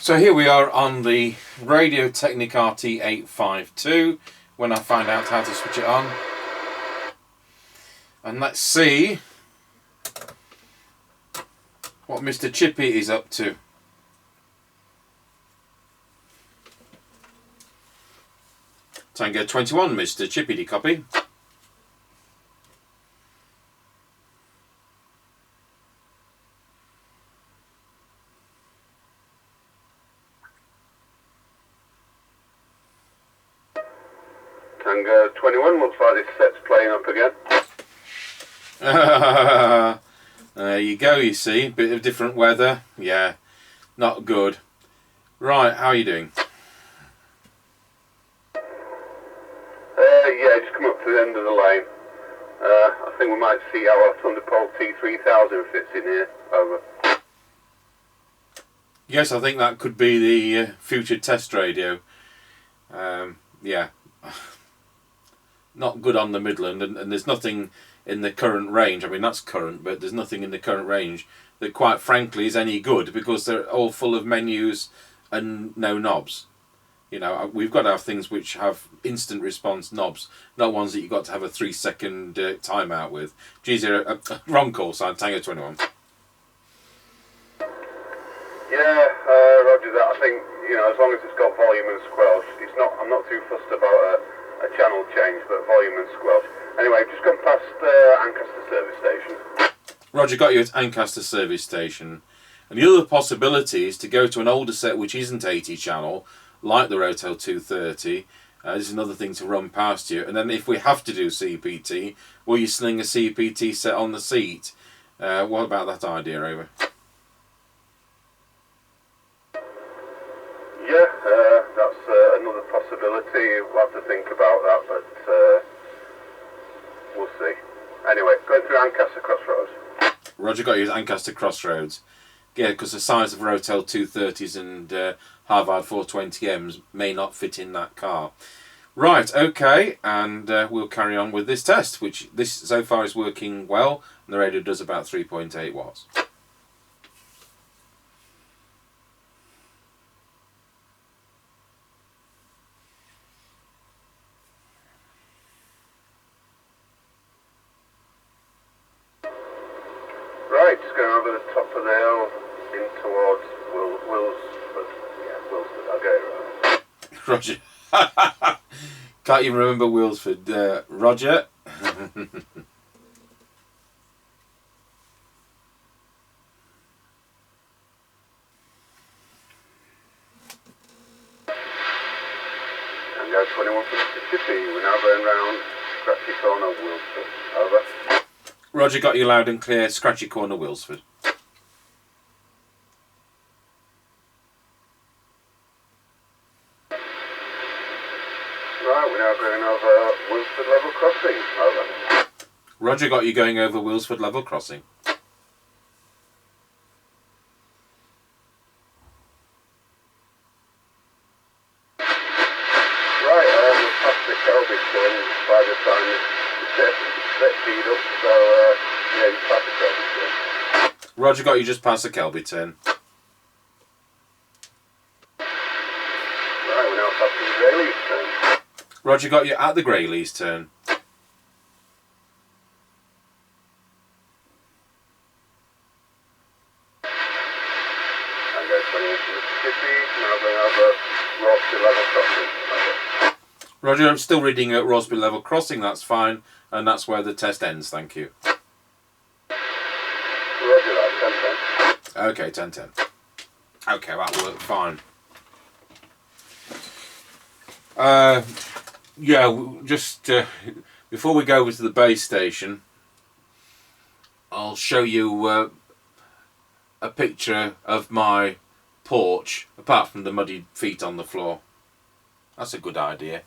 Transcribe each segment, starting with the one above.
So here we are on the Radiotechnic RT852 when I find out how to switch it on. And let's see what Mr. Chippie is up to. Tango 21, Mr. Chippie, copy. Tango 21, looks like this set's playing up again. There you go, you see. Bit of different weather. Yeah, not good. Right, how are you doing? Yeah, just come up to the end of the lane. I think we might see how our Thunderpole T3000 fits in here. Over. Yes, I think that could be the future test radio. Yeah. Not good on the Midland, and there's nothing in the current range. I mean, that's current, but there's nothing in the current range that quite frankly is any good, because they're all full of menus and no knobs. You know, we've got to have things which have instant response knobs, not ones that you've got to have a 3-second timeout with. G0, wrong call sign, Tango 21. Yeah, roger that. I think, you know, as long as it's got volume and squelch, I'm not too fussed about a channel change, but volume and squelch. Anyway, just gone past Ancaster service station. Roger, got you at Ancaster service station. And the other possibility is to go to an older set which isn't 80 channel, like the Rotel 230. This is another thing to run past you. And then if we have to do CPT, will you sling a CPT set on the seat? What about that idea, over? Yeah, that's another possibility. We'll have to think about that, but we'll see. Anyway, going through Ancaster Crossroads. Roger, got you at Ancaster Crossroads. Yeah, because the size of Rotel 230s and Harvard 420Ms may not fit in that car. Right, okay, and we'll carry on with this test, which this so far is working well, and the radio does about 3.8 watts. Right, just going over the top of the hill in towards Wilsford. Yeah, Wilsford, I'll get it right. Roger. Can't even remember Wilsford. Roger. Tango 21 for Mr. Chippie. We're now going round Scratchy Corner, Wilsford. Over. Roger, got you loud and clear. Scratchy Corner, Wilsford. Right, we're now going over Wilsford Level Crossing. Over. Roger, got you going over Wilsford Level Crossing. Right, we're past the Kelby turn by the time it's set speed up, so yeah, it's past the Kelby turn. Roger, got you just past the Kelby turn. Right, we're now past the Greyleaf turn. Roger, got you at the Greyleys turn. Tango 21 for Mr. Chippie. Now going over Rossby Level Crossing. Over. Roger, I'm still reading at Rosby Level Crossing, that's fine, and that's where the test ends, thank you. Roger that, 10-10. Okay, 10-10. Okay, that worked fine. Yeah, just before we go over to the base station, I'll show you a picture of my porch, apart from the muddy feet on the floor. That's a good idea.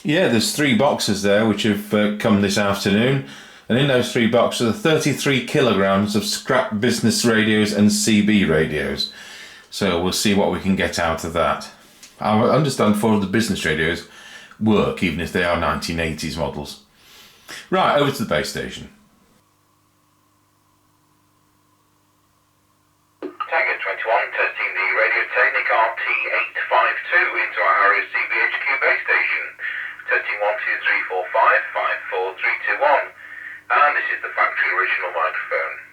Yeah, there's 3 boxes there which have come this afternoon, and in those 3 boxes are 33 kilograms of scrap business radios and CB radios. So we'll see what we can get out of that. I understand 4 of the business radios work, even if they are 1980s models. Right, over to the base station. Tango 21, testing the Radiotechnic RT852 into our area CBHQ base station. Testing 12345 54321, and this is the factory original microphone.